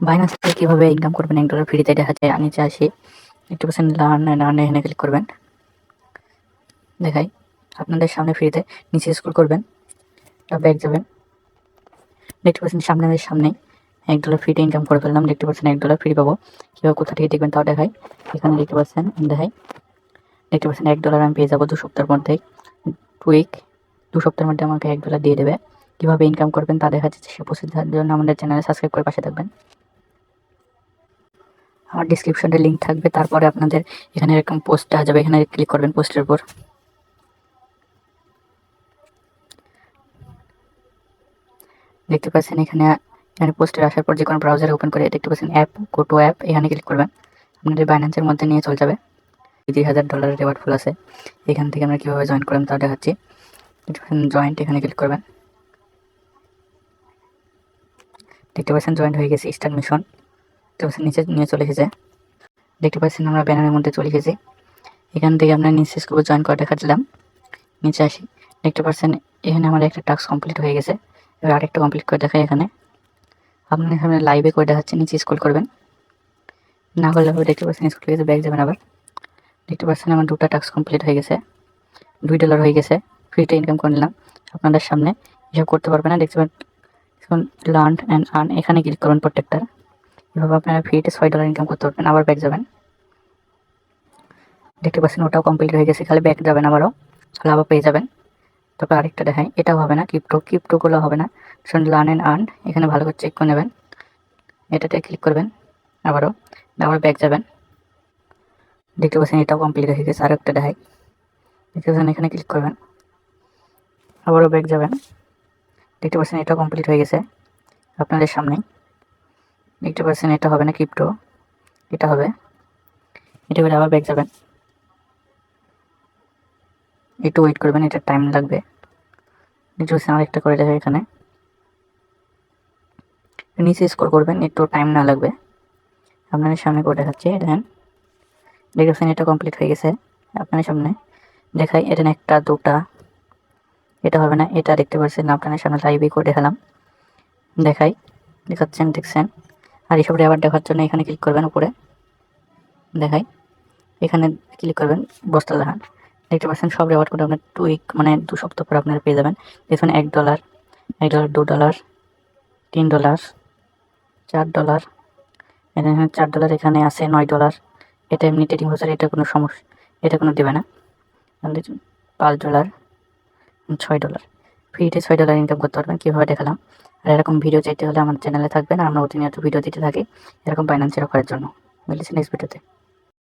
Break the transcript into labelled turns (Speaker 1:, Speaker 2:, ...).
Speaker 1: Binance থেকে কীভাবে income করবেন $1 ফ্রিতে দেখা যায়। নিচে আসি, 80% লার্ন অ্যান্ড আর্ন এখানে ক্লিক করবেন। দেখাই আপনাদের সামনে ফ্রিতে, নিচে স্ক্রল করবেন, ব্যাক যাবেন, দেখতে পাচ্ছেন সামনেই $1 ফ্রিতে ইনকাম করে ফেললাম। দেখতে পাচ্ছেন $1 ফ্রি পাবো। কীভাবে কোথা থেকে দেখবেন তাও দেখাই। এখানে দেখতে পাচ্ছেন $1 আমি পেয়ে যাবো 2 সপ্তাহের মধ্যেই। 2 সপ্তাহের মধ্যে আমাকে $1 দিয়ে দেবে। কীভাবে ইনকাম করবেন তা দেখা যাচ্ছে। সে প্রসেসের জন্য আমাদের চ্যানেলে সাবস্ক্রাইব করে পাশে থাকবেন। আমার ডিসক্রিপশনে লিঙ্ক থাকবে। তারপরে আপনাদের এখানে এরকম পোস্ট আসা যাবে, এখানে ক্লিক করবেন পোস্টের উপর। দেখতে পাচ্ছেন এখানে পোস্টে আসার পর যে কোনো ব্রাউজারে ওপেন করে দেখতে পাচ্ছেন অ্যাপ, গো টু অ্যাপ, এখানে ক্লিক করবেন। আপনাদের বাইন্যান্সের মধ্যে নিয়ে চলে যাবে। $30,000 রিওয়ার্ড ফুল আছে। এখান থেকে আমরা কীভাবে জয়েন করবেন তা দেখাচ্ছি। জয়েন্ট এখানে ক্লিক করবেন। দেখতে পাচ্ছেন জয়েন্ট হয়ে গেছে। স্টার্ট মিশন দেখতে পাচ্ছেন নিচে নিয়ে চলে এসেছে। দেখতে পাচ্ছেন আমরা ব্যানারের মধ্যে চলে এসেছি। এখান থেকে আমরা নিচে স্ক্রল জয়েন করে দেখাচ্ছিলাম। নিচে আসি, দেখতে পাচ্ছেন এখানে আমার একটা টাস্ক কমপ্লিট হয়ে গেছে। এবার আরেকটা কমপ্লিট করে দেখাই। এখানে আপনার এখানে লাইভে করে দেখাচ্ছে। নিচে স্ক্রল করবেন, না করলে হবে। দেখতে পাচ্ছেন স্ক্রল গেছে, ব্যাক যাবেন আবার। দেখতে পাচ্ছেন আমার 2টা টাস্ক কমপ্লিট হয়ে গেছে, $2 হয়ে গেছে। ফ্রিতে ইনকাম করে নিলাম। আপনাদের সামনে এসব করতে পারবে না। দেখতে পাচ্ছেন লার্ন অ্যান্ড আর্ন, এখানে ক্লিক করবেন প্রত্যেকটা। এভাবে আপনারা ফ্রিতে $6 ইনকাম করতে পারবেন। আবার ব্যাক যাবেন, দেখতে পাচ্ছেন ওটাও কমপ্লিট হয়ে গেছে। খালি ব্যাক যাবেন আবারও, তাহলে আবার পেয়ে যাবেন। তবে আরেকটা দেখাই, এটাও হবে না। ক্রিপ্টোগুলো হবে না। লার্ন অ্যান্ড আর্ন এখানে ভালো করে চেক করে নেবেন। এটাতে ক্লিক করবেন আবার ব্যাক যাবেন। দেখতে পাচ্ছেন এটাও কমপ্লিট হয়ে গেছে। আরেকটা দেখাই, দেখতে পাচ্ছেন এখানে ক্লিক করবেন, আবারও ব্যাক যাবেন। দেখতে পাচ্ছেন এটাও কমপ্লিট হয়ে গেছে আপনাদের সামনেই। দেখতে পাচ্ছেন এটা হবে না ক্রিপ্টো, এটা হবে। এটা করে আবার ব্যাক যাবেন, একটু ওয়েট করবেন, এটা টাইম লাগবে। দেখতে পাচ্ছেন আরেকটা করে দেখাই। এখানে নিচে স্ক্রল করবেন, একটু টাইম না লাগবে। আপনাদের সামনে করে দেখাচ্ছি। দেখেন, দেখতে পাচ্ছেন এটা কমপ্লিট হয়ে গেছে আপনাদের সামনে। দেখাই এটা 1টা 2টা, এটা হবে না। এটা দেখতে পাচ্ছেন আপনাদের সামনে লাইভে করে দেখালাম। দেখাই, দেখছেন। আর এসব রেওয়ার্ড দেখার জন্য এখানে ক্লিক করবেন উপরে। দেখাই, এখানে ক্লিক করবেন, বস্তা দেখান। দেখতে পাচ্ছেন সব রেওয়ার্ড করে আপনার 2 সপ্তাহ পর আপনারা পেয়ে যাবেন। দেখুন $1, $2, $3, $4, এখানে $4 এখানে আছে, $9। এটা এমনি ট্রেডিং হচ্ছে, এটা কোনো সমস্যা, এটা কোনো দেবে না। $5, $6, ফ্রিতে $6 ইনকাম করতে পারবেন। কীভাবে দেখালাম। আর এরকম ভিডিও চাইতে হলে আমার চ্যানেলে থাকবেন। আর আমরা প্রতিনিয়ত ভিডিও দিতে থাকি এরকম বাইন্যান্সের অফারের জন্য। মিলেছি নেক্সট ভিডিওতে।